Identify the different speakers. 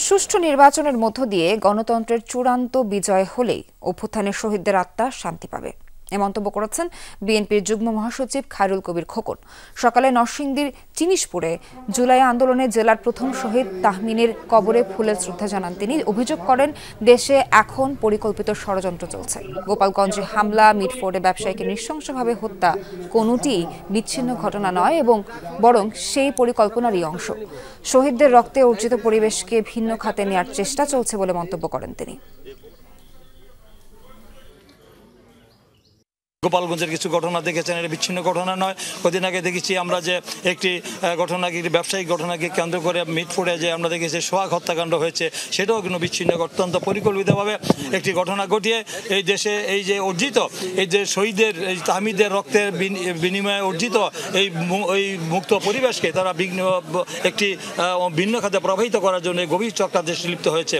Speaker 1: সুষ্ঠু নির্বাচনের মধ্য দিয়ে গণতন্ত্রের চূড়ান্ত বিজয় হলেই অভ্যুত্থানের শহীদদের আত্মা শান্তি পাবে এ মন্তব্য করেছেন বিএনপির যুগ্ম মহাসচিব খায়রুল কবির খোকন। সকালে নরসিংদীর চিনিশপুরে জুলাই আন্দোলনে জেলার প্রথম শহীদ তাহমিনের কবরে ফুলের শ্রদ্ধা জানান তিনি। অভিযোগ করেন, দেশে এখন পরিকল্পিত ষড়যন্ত্র চলছে। গোপালগঞ্জে হামলা, মিটফোর্ডে ব্যবসায়ীকে নৃশংসভাবে হত্যা কোনোটিই বিচ্ছিন্ন ঘটনা নয় এবং বরং সেই পরিকল্পনারই অংশ। শহীদদের রক্তে অর্জিত পরিবেশকে ভিন্ন খাতে নেওয়ার চেষ্টা চলছে বলে মন্তব্য করেন তিনি।
Speaker 2: গোপালগঞ্জের কিছু ঘটনা দেখেছেন, এটা বিচ্ছিন্ন ঘটনা নয়। কদিন আগে দেখেছি আমরা যে একটি ঘটনাকে, ব্যবসায়িক ঘটনাকে কেন্দ্র করে মিটফোর্ডে যে আমরা দেখেছি সোহাগ হত্যাকাণ্ড হয়েছে, সেটাও কিন্তু বিচ্ছিন্ন, অত্যন্ত পরিকল্পিতভাবে একটি ঘটনা ঘটিয়ে এই দেশে এই যে অর্জিত, এই যে শহীদের, এই তাহমিদের রক্তের বিনিময়ে অর্জিত এই মুক্ত পরিবেশকে তারা একটি ভিন্ন খাতে প্রবাহিত করার জন্য গভীর চক্রান্তে লিপ্ত হয়েছে।